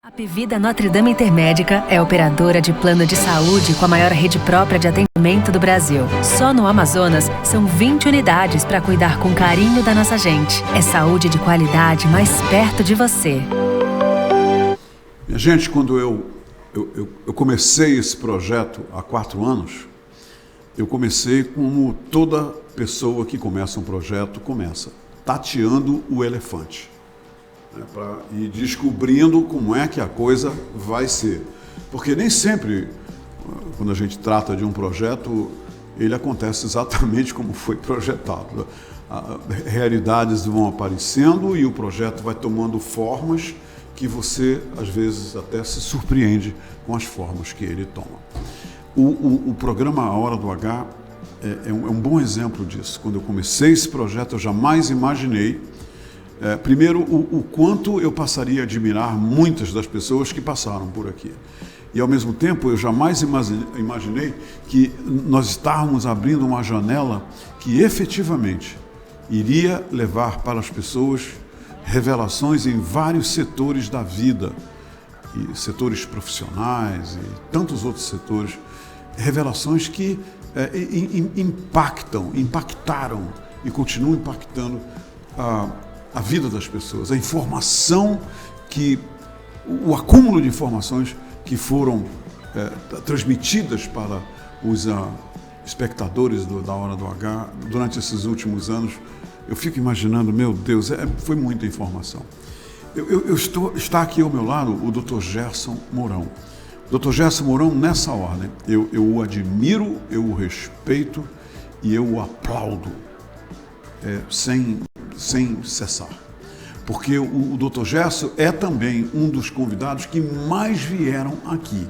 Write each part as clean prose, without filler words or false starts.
A Apvida Notre Dame Intermédica é operadora de plano de saúde com a maior rede própria de atendimento do Brasil. Só no Amazonas, são 20 unidades para cuidar com carinho da nossa gente. É saúde de qualidade mais perto de você. Minha gente, quando eu comecei esse projeto há 4 anos, eu comecei como toda pessoa que começa um projeto começa, tateando o elefante. E descobrindo como é que a coisa vai ser. Porque nem sempre, quando a gente trata de um projeto, ele acontece exatamente como foi projetado. Realidades vão aparecendo e o projeto vai tomando formas que você, às vezes, até se surpreende com as formas que ele toma. O programa A Hora do H é um bom exemplo disso. Quando eu comecei esse projeto, eu jamais imaginei primeiro, o quanto eu passaria a admirar muitas das pessoas que passaram por aqui. E, ao mesmo tempo, eu jamais imaginei que nós estávamos abrindo uma janela que, efetivamente, iria levar para as pessoas revelações em vários setores da vida, e setores profissionais e tantos outros setores, revelações que impactaram e continuam impactando a vida das pessoas, a informação o acúmulo de informações que foram transmitidas para os espectadores da Hora do H durante esses últimos anos. Eu fico imaginando, meu Deus, foi muita informação. Está aqui ao meu lado o Dr. Gerson Mourão. Dr. Gerson Mourão, nessa ordem, eu o admiro, eu o respeito e eu o aplaudo, sem cessar. Porque o Dr. Gerson é também um dos convidados que mais vieram aqui.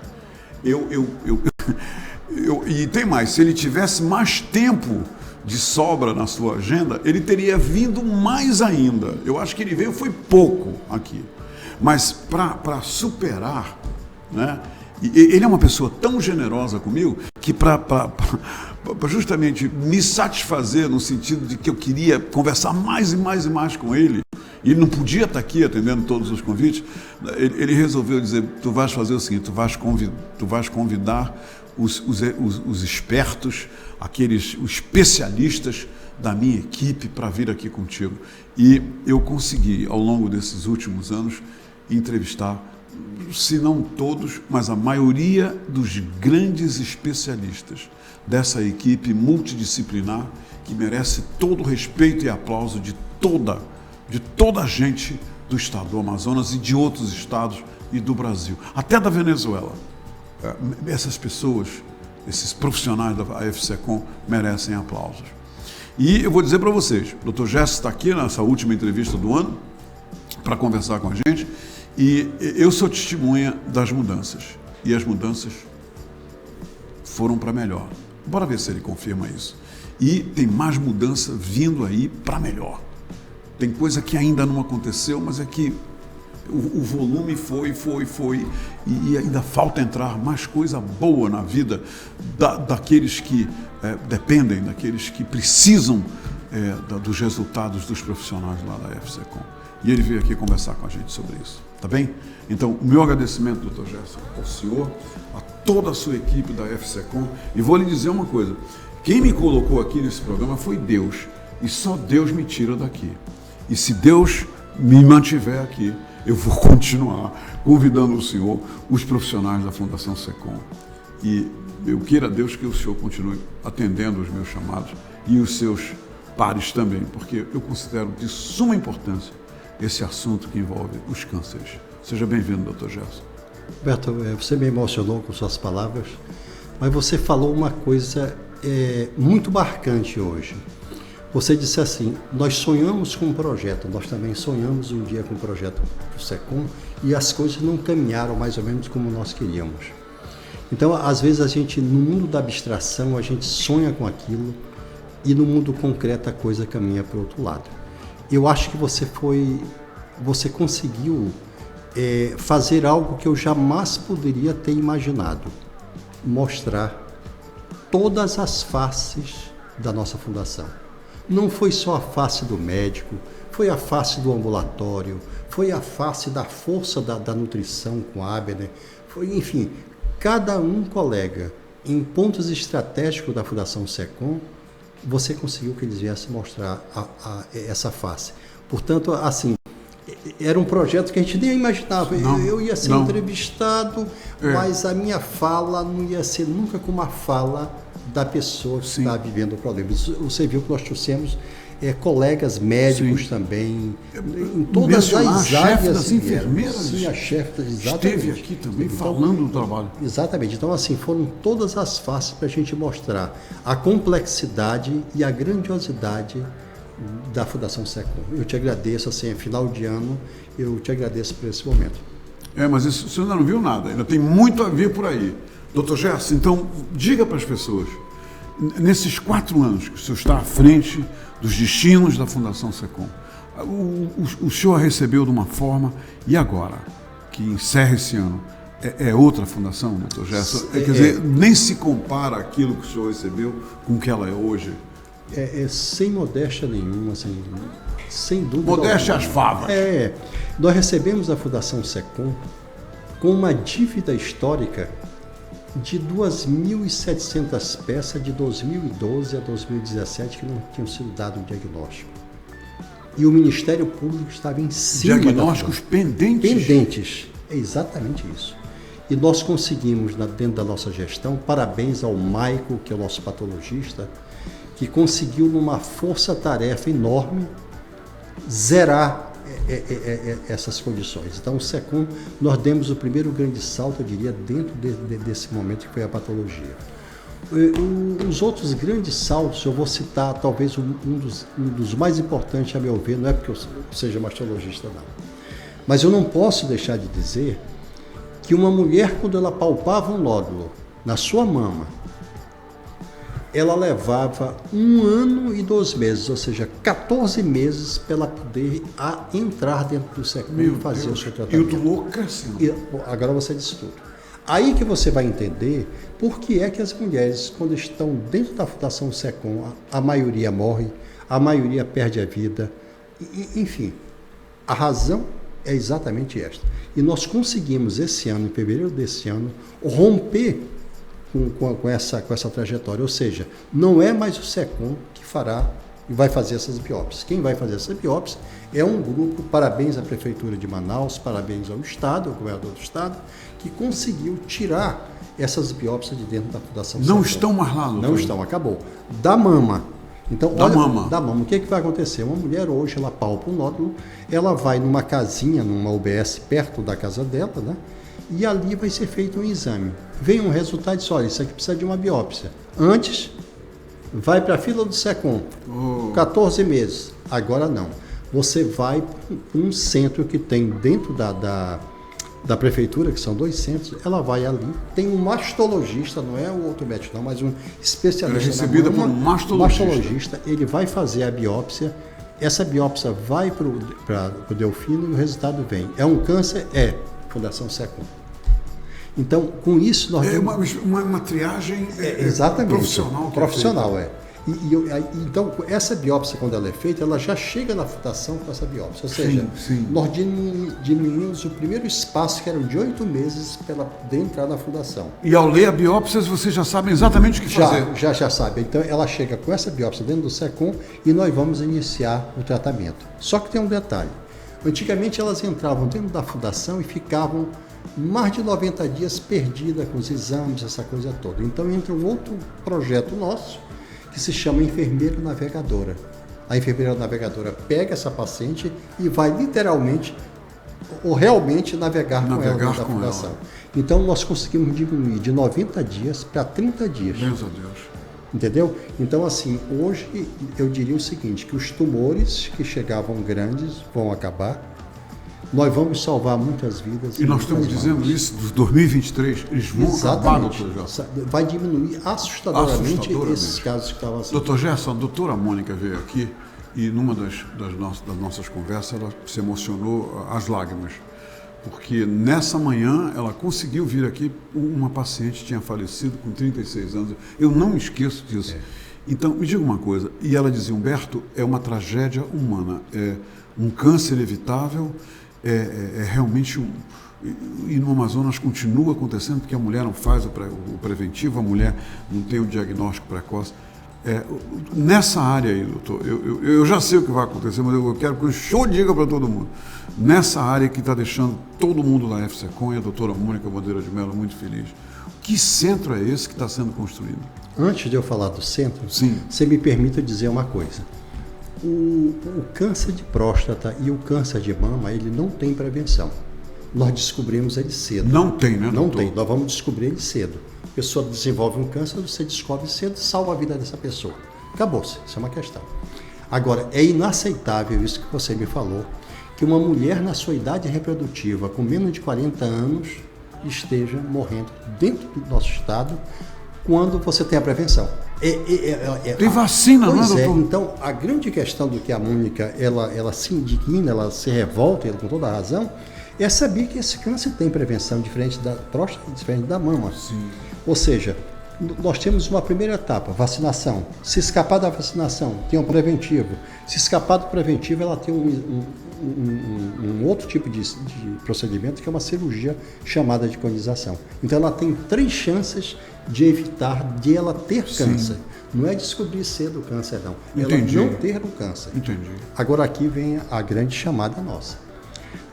E tem mais, se ele tivesse mais tempo de sobra na sua agenda, ele teria vindo mais ainda. Eu acho que ele veio foi pouco aqui. Mas para superar, né? Ele é uma pessoa tão generosa comigo que para justamente me satisfazer no sentido de que eu queria conversar mais e mais e mais com ele, e ele não podia estar aqui atendendo todos os convites, ele resolveu dizer, tu vais fazer o seguinte, tu vais convidar os espertos, os especialistas da minha equipe para vir aqui contigo. E eu consegui, ao longo desses últimos anos, entrevistar, se não todos, mas a maioria dos grandes especialistas dessa equipe multidisciplinar que merece todo o respeito e aplauso de toda a gente do estado do Amazonas e de outros estados e do Brasil, até da Venezuela. Essas pessoas, esses profissionais da AFSECOM merecem aplausos. E eu vou dizer para vocês, o Dr. Gerson está aqui nessa última entrevista do ano para conversar com a gente. E eu sou testemunha das mudanças. E as mudanças foram para melhor. Bora ver se ele confirma isso. E tem mais mudança vindo aí para melhor. Tem coisa que ainda não aconteceu, mas é que o volume foi. E ainda falta entrar mais coisa boa na vida daqueles que dependem, daqueles que precisam dos resultados dos profissionais lá da AFSECOM. E ele veio aqui conversar com a gente sobre isso. Tá bem? Então, o meu agradecimento, Dr. Gerson, ao senhor, a toda a sua equipe da AFSECOM. E vou lhe dizer uma coisa, quem me colocou aqui nesse programa foi Deus, e só Deus me tira daqui. E se Deus me mantiver aqui, eu vou continuar convidando o senhor, os profissionais da Fundação SECOM. E eu queira a Deus que o senhor continue atendendo os meus chamados e os seus pares também, porque eu considero de suma importância esse assunto que envolve os cânceres. Seja bem-vindo, Dr. Gerson. Roberto, você me emocionou com suas palavras, mas você falou uma coisa muito marcante hoje. Você disse assim, nós sonhamos com um projeto, nós também sonhamos um dia com um projeto do SECOM e as coisas não caminharam mais ou menos como nós queríamos. Então, às vezes, a gente, no mundo da abstração, a gente sonha com aquilo e no mundo concreto a coisa caminha para o outro lado. Eu acho que você conseguiu fazer algo que eu jamais poderia ter imaginado, mostrar todas as faces da nossa fundação. Não foi só a face do médico, foi a face do ambulatório, foi a face da força da nutrição com a Abner, foi, enfim, cada um colega, em pontos estratégicos da Fundação SECOM, você conseguiu que eles viessem mostrar essa face. Portanto, assim, era um projeto que a gente nem imaginava. Eu ia ser entrevistado, mas a minha fala não ia ser nunca como a fala da pessoa que está vivendo o problema. Você viu que nós trouxemos colegas médicos também, em todas as áreas. A chefe das enfermeiras. Sim, a chefe, esteve aqui também falando do trabalho. Exatamente. Então, assim, foram todas as faces para a gente mostrar a complexidade e a grandiosidade da Fundação SECOM. Eu te agradeço, assim, final de ano, eu te agradeço por esse momento. Mas isso, o senhor ainda não viu nada, ainda tem muito a vir por aí. Doutor Gerson, então, diga para as pessoas, nesses 4 anos que o senhor está à frente dos destinos da Fundação SECOM, o senhor recebeu de uma forma, e agora, que encerra esse ano, é outra fundação, doutor Gerson? Quer dizer, nem se compara aquilo que o senhor recebeu com o que ela é hoje? Sem modéstia nenhuma, sem dúvida. Modéstia às favas. Nós recebemos da Fundação SECOM com uma dívida histórica de 2.700 peças de 2012 a 2017 que não tinham sido dado um diagnóstico. E o Ministério Público estava em cima. Diagnósticos pendentes? Pendentes, é exatamente isso. E nós conseguimos, dentro da nossa gestão, parabéns ao Maico, que é o nosso patologista, que conseguiu, numa força-tarefa enorme, zerar essas condições. Então, o SECOM, nós demos o primeiro grande salto, eu diria, dentro desse momento que foi a patologia. Os outros grandes saltos, eu vou citar talvez um dos mais importantes, a meu ver, não é porque eu seja mastologista, não. Mas eu não posso deixar de dizer que uma mulher, quando ela palpava um nódulo na sua mama, ela levava 1 ano e 2 meses, ou seja, 14 meses para ela poder entrar dentro do SECOM e fazer o seu tratamento. E o dolor crescendo. Agora você disse tudo. Aí que você vai entender por que é que as mulheres, quando estão dentro da Fundação SECOM, a maioria morre, a maioria perde a vida, enfim, a razão é exatamente esta. E nós conseguimos esse ano, em fevereiro desse ano, romper com essa trajetória, ou seja, não é mais o SECOM que fará e vai fazer essas biópsias. Quem vai fazer essa biópsia é um grupo, parabéns à Prefeitura de Manaus, parabéns ao Estado, ao governador do Estado, que conseguiu tirar essas biópsias de dentro da Fundação SECOM. Não estão mais lá, doutor? Não estão, acabou. Da mama. Então, da mama. O que vai acontecer? Uma mulher hoje, ela palpa um nódulo, ela vai numa casinha, numa UBS perto da casa dela, né? E ali vai ser feito um exame. Vem um resultado e diz, olha, isso aqui precisa de uma biópsia. Antes, vai para a fila do SECOM, 14 meses. Agora não. Você vai para um centro que tem dentro da prefeitura, que são 2 centros, ela vai ali, tem um mastologista, não é o outro médico não, mas um especialista. Ela é recebida por um mastologista. Ele vai fazer a biópsia, essa biópsia vai para o Delfino e o resultado vem. É um câncer? É. Fundação SECOM. Então, com isso nós... uma triagem exatamente, profissional. Então, essa biópsia, quando ela é feita, ela já chega na fundação com essa biópsia. Ou seja, nós diminuímos o primeiro espaço, que era de 8 meses, para ela poder entrar na fundação. E ao ler a biópsia, vocês já sabem exatamente o que fazer? Já sabe. Então, ela chega com essa biópsia dentro do SECOM e nós vamos iniciar o tratamento. Só que tem um detalhe. Antigamente, elas entravam dentro da fundação e ficavam mais de 90 dias perdidas com os exames, essa coisa toda. Então, entra um outro projeto nosso, que se chama enfermeira navegadora. A enfermeira navegadora pega essa paciente e vai literalmente ou realmente navegar com ela dentro da fundação. Então, nós conseguimos diminuir de 90 dias para 30 dias. Deus a Deus. Entendeu? Então, assim, hoje eu diria o seguinte, que os tumores que chegavam grandes vão acabar, nós vamos salvar muitas vidas. E nós estamos dizendo isso, dos 2023, eles vão acabar, doutor Gerson. Vai diminuir assustadoramente esses casos que estavam assim. Doutor Gerson, a doutora Mônica veio aqui e numa das nossas conversas ela se emocionou às lágrimas, porque nessa manhã ela conseguiu vir aqui, uma paciente tinha falecido com 36 anos, eu não me esqueço disso. Então, me diga uma coisa, e ela dizia, Humberto, é uma tragédia humana, um câncer evitável, realmente e no Amazonas continua acontecendo porque a mulher não faz o preventivo, a mulher não tem o diagnóstico precoce. Nessa área aí, doutor, eu já sei o que vai acontecer, mas eu quero que o senhor diga para todo mundo. Nessa área que está deixando todo mundo da FSECOM e a doutora Mônica Bandeira de Mello muito feliz, que centro é esse que está sendo construído? Antes de eu falar do centro, sim, você me permita dizer uma coisa. O câncer de próstata e o câncer de mama, ele não tem prevenção. Nós descobrimos ele cedo. Não tem, né, doutor? Não tem, nós vamos descobrir ele cedo. A pessoa desenvolve um câncer, você descobre cedo, salva a vida dessa pessoa. Acabou-se, isso é uma questão. Agora, é inaceitável isso que você me falou, que uma mulher na sua idade reprodutiva, com menos de 40 anos, esteja morrendo dentro do nosso estado, quando você tem a prevenção. Tem vacina, não é, doutor? Então, a grande questão do que a Mônica, ela se indigna, ela se revolta, ela, com toda a razão, é saber que esse câncer tem prevenção, diferente da próstata e diferente da mama. Sim. Ou seja, nós temos uma primeira etapa, vacinação. Se escapar da vacinação, tem um preventivo. Se escapar do preventivo, ela tem um outro tipo de procedimento, que é uma cirurgia chamada de conização. Então, ela tem 3 chances de evitar de ela ter câncer. Sim. Não é descobrir cedo o câncer, não. Entendi. Ela não ter o câncer. Entendi. Agora, aqui vem a grande chamada nossa.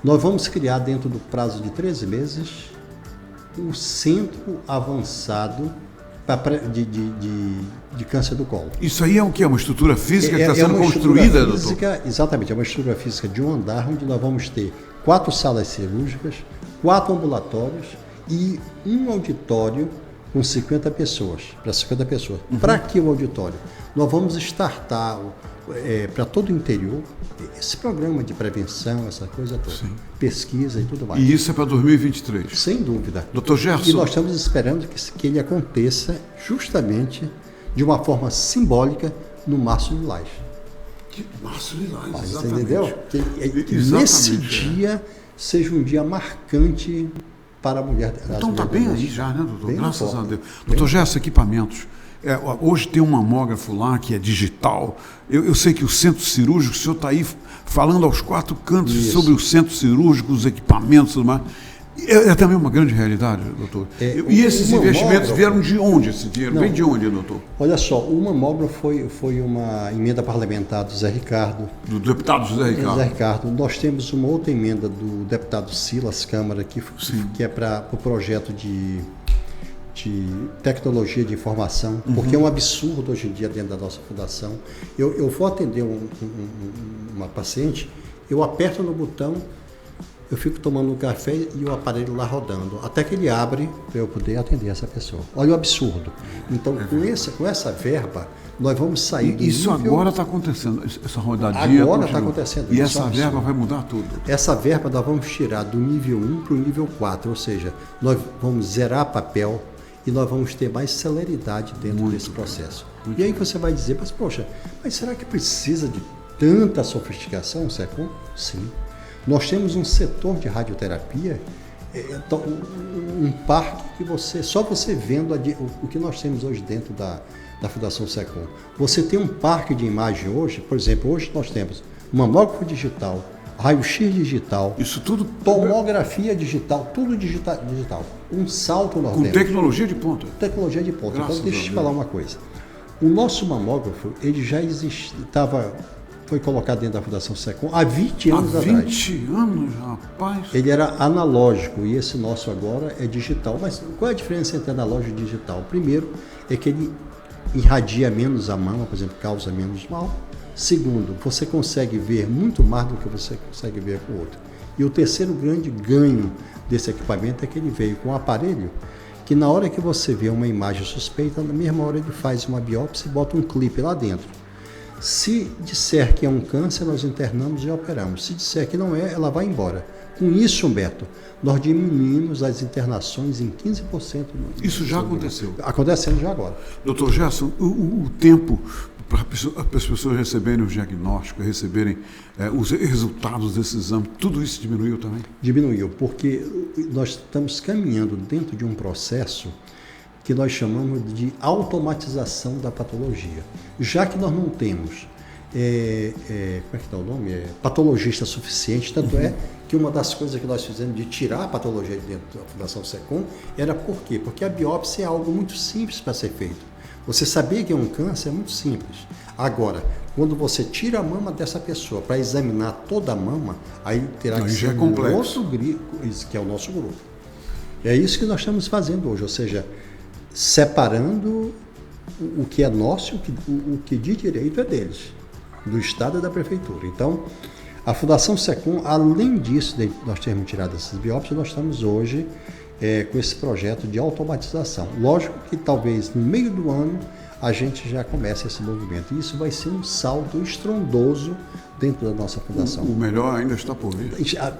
Nós vamos criar, dentro do prazo de 13 meses, um centro avançado de câncer do colo. Isso aí é o quê? É uma estrutura física que está sendo construída, doutor? Exatamente, é uma estrutura física de um andar, onde nós vamos ter 4 salas cirúrgicas, 4 ambulatórios e um auditório com 50 pessoas, para 50 pessoas. Uhum. Para que o auditório? Nós vamos startar para todo o interior esse programa de prevenção, essa coisa toda, sim, pesquisa e tudo mais. E isso é para 2023? Sem dúvida. Doutor Gerson? E nós estamos esperando que ele aconteça justamente de uma forma simbólica no Março Lilás. Março Lilás, exatamente. Você entendeu? Que nesse dia seja um dia marcante para a mulher. Então está bem aí já, né, doutor? Bem Graças a Deus. Doutor Gerson, equipamentos. Hoje tem um mamógrafo lá que é digital. Eu sei que o centro cirúrgico, o senhor está aí falando aos 4 cantos isso, sobre o centro cirúrgico, os equipamentos e tudo mais. É também uma grande realidade, doutor. E esses investimentos vieram de onde esse dinheiro? Vem de onde, doutor? Olha só, o mamógrafo foi uma emenda parlamentar do Zé Ricardo. Do deputado José Ricardo. Zé Ricardo. Nós temos uma outra emenda do deputado Silas Câmara, que é para o projeto de tecnologia de informação, porque é um absurdo hoje em dia dentro da nossa fundação. Eu vou atender uma paciente, eu aperto no botão, eu fico tomando um café e o aparelho lá rodando, até que ele abre para eu poder atender essa pessoa. Olha o absurdo. Então, com essa verba, nós vamos sair do Isso nível... agora está acontecendo, essa rodadinha agora está acontecendo. E essa verba vai mudar tudo. Essa verba nós vamos tirar do nível 1 para o nível 4, ou seja, nós vamos zerar papel, e nós vamos ter mais celeridade dentro desse processo. E aí você vai dizer, mas poxa, mas será que precisa de tanta sofisticação, SECOM? Sim. Nós temos um setor de radioterapia, um parque que só você vendo o que nós temos hoje dentro da Fundação SECOM. Você tem um parque de imagem hoje, por exemplo, hoje nós temos mamógrafo digital, raio-x digital, isso tudo, tomografia digital, tudo digital. Um salto nós temos. Com tecnologia de ponta. Tecnologia de ponta. Graças então, deixa eu te falar uma coisa. O nosso mamógrafo, ele já foi colocado dentro da Fundação SECOM há 20 anos atrás. Há 20 anos, rapaz. Ele era analógico e esse nosso agora é digital. Mas qual é a diferença entre analógico e digital? Primeiro, é que ele irradia menos a mama, por exemplo, causa menos mal. Segundo, você consegue ver muito mais do que você consegue ver com o outro. E o terceiro grande ganho desse equipamento é que ele veio com um aparelho que na hora que você vê uma imagem suspeita, na mesma hora ele faz uma biópsia e bota um clipe lá dentro. Se disser que é um câncer, nós internamos e operamos. Se disser que não é, ela vai embora. Com isso, Humberto, nós diminuímos as internações em 15%. Isso já aconteceu? Acontecendo já agora. Doutor Gerson, o tempo para as pessoas receberem o diagnóstico, receberem os resultados desse exame, tudo isso diminuiu também? Diminuiu, porque nós estamos caminhando dentro de um processo que nós chamamos de automatização da patologia. Já que nós não temos como é que dá o nome? Patologista suficiente, tanto é que uma das coisas que nós fizemos de tirar a patologia de dentro da Fundação SECOM era por quê? Porque a biópsia é algo muito simples para ser feito. Você sabia que é um câncer é muito simples. Agora, quando você tira a mama dessa pessoa para examinar toda a mama, aí terá que ser um outro grupo, que é o nosso grupo. É isso que nós estamos fazendo hoje, ou seja, separando o que é nosso, o que de direito é deles, do Estado e da Prefeitura. Então, a Fundação SECOM, além disso, de nós termos tirado essas biópsias, nós estamos hoje com esse projeto de automatização. Lógico que talvez no meio do ano a gente já comece esse movimento. E isso vai ser um salto estrondoso dentro da nossa fundação. O melhor ainda está por vir.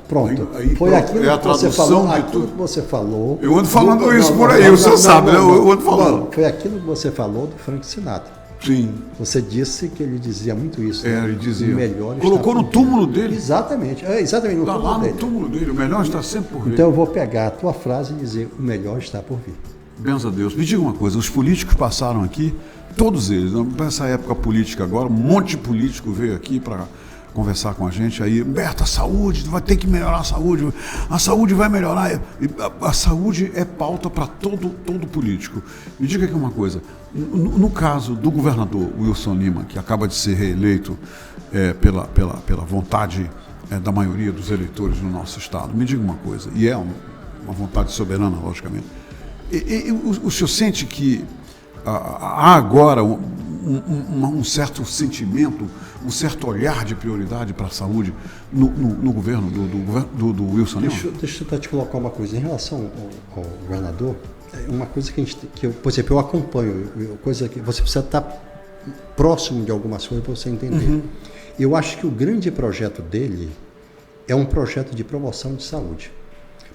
Pronto. Foi aquilo que você falou. Aquilo que você falou. Eu ando falando isso por aí, você sabe, eu ando falando. Foi aquilo que você falou do Frank Sinatra. Sim. Você disse que ele dizia muito isso. Ele dizia. O melhor colocou no túmulo dele. Exatamente. Exatamente, no túmulo dele. Lá no túmulo dele. O melhor está sempre por vir. Então eu vou pegar a tua frase e dizer: o melhor está por vir. Benza a Deus. Me diga uma coisa, os políticos passaram aqui, todos eles, nessa época política agora, um monte de político veio aqui para conversar com a gente, aí, Humberto, a saúde, vai ter que melhorar a saúde vai melhorar, a saúde é pauta para todo político. Me diga aqui uma coisa, no caso do governador Wilson Lima, que acaba de ser reeleito pela vontade da maioria dos eleitores no nosso estado, me diga uma coisa, e é uma vontade soberana, logicamente, o senhor sente que há agora um certo sentimento, um certo olhar de prioridade para a saúde no governo do Wilson Lima? Deixa eu te colocar uma coisa. Em relação ao governador, uma coisa que eu, por exemplo, eu acompanho, coisa que você precisa estar próximo de algumas coisas para você entender. Uhum. Eu acho que o grande projeto dele é um projeto de promoção de saúde.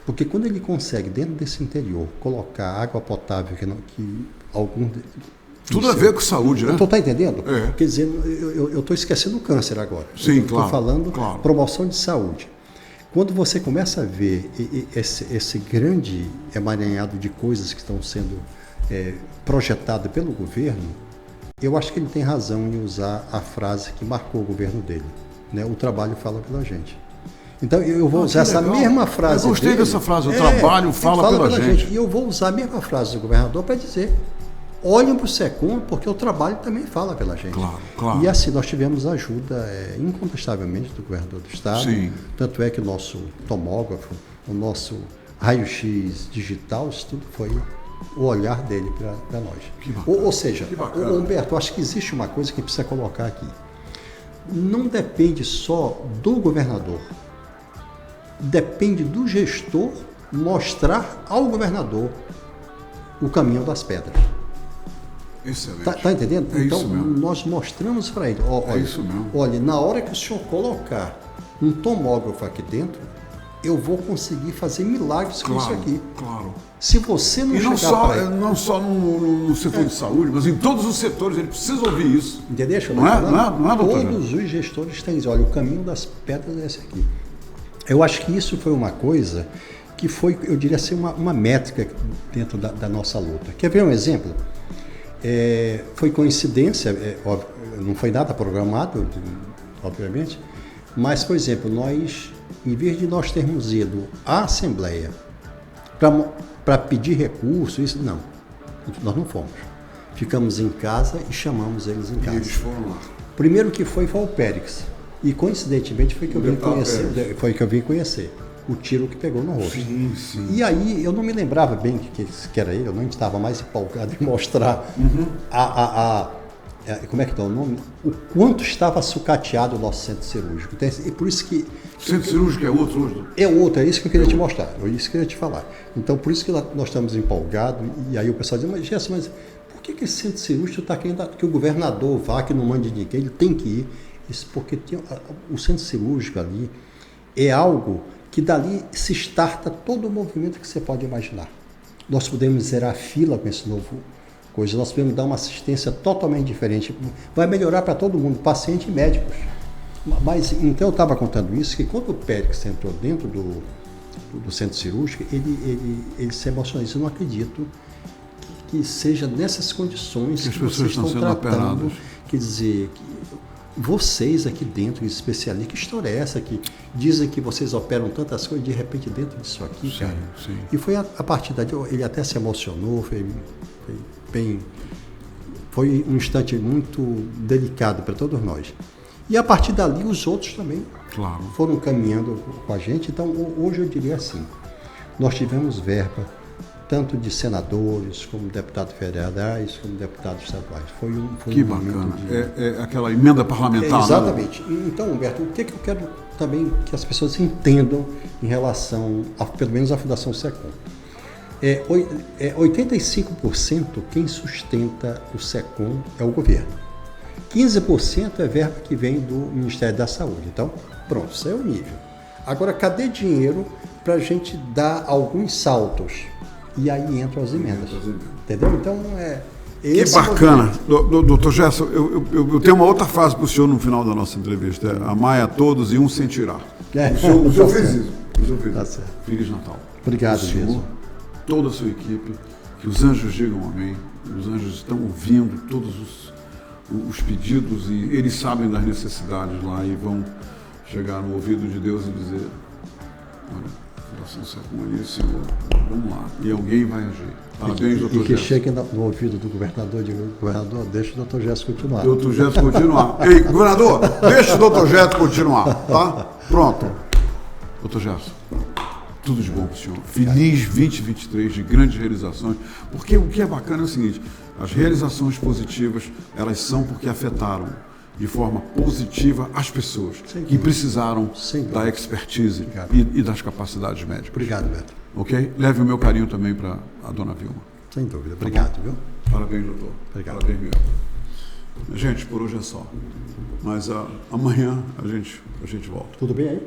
Porque quando ele consegue, dentro desse interior, colocar água potável que algum... Tudo a ver com saúde, né? Tu está entendendo? É. Quer dizer, eu estou esquecendo o câncer agora. Sim, claro. Estou falando claro. Promoção de saúde. Quando você começa a ver esse grande emaranhado de coisas que estão sendo projetadas pelo governo, eu acho que ele tem razão em usar a frase que marcou o governo dele, né? O trabalho fala pela gente. Então eu vou usar essa mesma frase. Eu gostei dessa frase, o trabalho fala pela gente. E eu vou usar a mesma frase do governador para dizer: olhem para o SECOM, porque o trabalho também fala pela gente. Claro. E assim, nós tivemos ajuda, incontestavelmente, do governador do estado. Sim. Tanto é que o nosso tomógrafo, o nosso raio-x digital, isso tudo foi o olhar dele para nós. Que bacana. Ou seja, Humberto, acho que existe uma coisa que precisa colocar aqui. Não depende só do governador. Depende do gestor mostrar ao governador o caminho das pedras. Excelente. Tá entendendo? Então, isso mesmo. Nós mostramos para ele. É isso mesmo. Olha, na hora que o senhor colocar um tomógrafo aqui dentro, eu vou conseguir fazer milagres com isso aqui. Claro. Se você não chegar para ele... não só no setor de saúde, mas em todos os setores, ele precisa ouvir isso. Entendeu? Não é, doutor? Todos os gestores têm isso. Olha, o caminho das pedras é esse aqui. Eu acho que isso foi uma coisa que foi, eu diria assim, uma métrica dentro da nossa luta. Quer ver um exemplo? Foi coincidência, não foi nada programado, obviamente, mas, por exemplo, nós, em vez de nós termos ido à Assembleia para pedir recurso, isso não, nós não fomos. Ficamos em casa e chamamos eles em casa. E eles foram lá. Primeiro que foi o Périx. E coincidentemente foi que eu vim conhecer o tiro que pegou no rosto. Sim. E aí eu não me lembrava bem que era ele, eu não estava mais empolgado em mostrar como é que dá o nome? O quanto estava sucateado o nosso centro cirúrgico. Então, e por isso que... O centro cirúrgico é outro hoje? É outro, é isso que eu queria te mostrar, é isso que eu queria te falar. Então por isso que nós estamos empolgados, e aí o pessoal diz, mas Gerson, por que esse centro cirúrgico está querendo que o governador vá, que não mande ninguém, ele tem que ir? Isso porque o centro cirúrgico ali é algo que dali se starta todo o movimento que você pode imaginar. Nós podemos zerar a fila com esse novo coisa, nós podemos dar uma assistência totalmente diferente, vai melhorar para todo mundo, paciente e médicos. Mas, então eu estava contando isso, que quando o Périx entrou dentro do centro cirúrgico, ele se emocionou. Eu não acredito que seja nessas condições que as pessoas vocês estão estão sendo tratando. operadas. Quer dizer, vocês aqui dentro, especialistas, que história é essa que dizem que vocês operam tantas coisas de repente dentro disso aqui, cara? Sim. E foi a partir daí, ele até se emocionou, foi um instante muito delicado para todos nós. E a partir dali os outros também foram caminhando com a gente. Então hoje eu diria assim, nós tivemos verba tanto de senadores, como deputados federais, como deputados estaduais. Foi que bacana. É aquela emenda parlamentar. Exatamente. Né? Então, Humberto, o que eu quero também que as pessoas entendam em relação, pelo menos, à Fundação SECOM. 85% quem sustenta o SECOM é o governo. 15% é verba que vem do Ministério da Saúde. Então, pronto, isso é o nível. Agora, cadê dinheiro para a gente dar alguns saltos? E aí entram as emendas. Entendeu? Então, que bacana. Doutor Gerson, eu tenho uma outra frase para o senhor no final da nossa entrevista. Amai a todos e um sentirá. O senhor fez isso. Tá certo. Feliz Natal. Obrigado, senhor, toda a sua equipe, que os anjos digam amém. Os anjos estão ouvindo todos os pedidos e eles sabem das necessidades lá e vão chegar no ouvido de Deus e dizer, olha, Fundação SECOM ali, Senhor, vamos lá. E alguém vai agir. Parabéns, doutor Gerson. E que chegue no ouvido do governador, governador, deixa o doutor Gerson continuar. Doutor Gerson continuar. Ei, governador, deixa o doutor Gerson continuar, tá? Pronto. Doutor Gerson, tudo de bom para o senhor. Feliz 2023 de grandes realizações. Porque o que é bacana é o seguinte, as realizações positivas, elas são porque afetaram de forma positiva as pessoas que precisaram da expertise e das capacidades médicas. Obrigado, Beto. Ok? Leve o meu carinho também para a dona Vilma. Sem dúvida. Obrigado, viu? Parabéns, doutor. Obrigado. Parabéns mesmo. Gente, por hoje é só. Mas amanhã a gente volta. Tudo bem aí?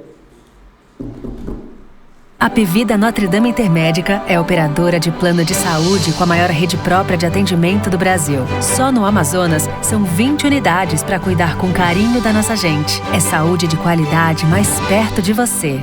A Apvida Notre Dame Intermédica é operadora de plano de saúde com a maior rede própria de atendimento do Brasil. Só no Amazonas, são 20 unidades para cuidar com carinho da nossa gente. É saúde de qualidade mais perto de você.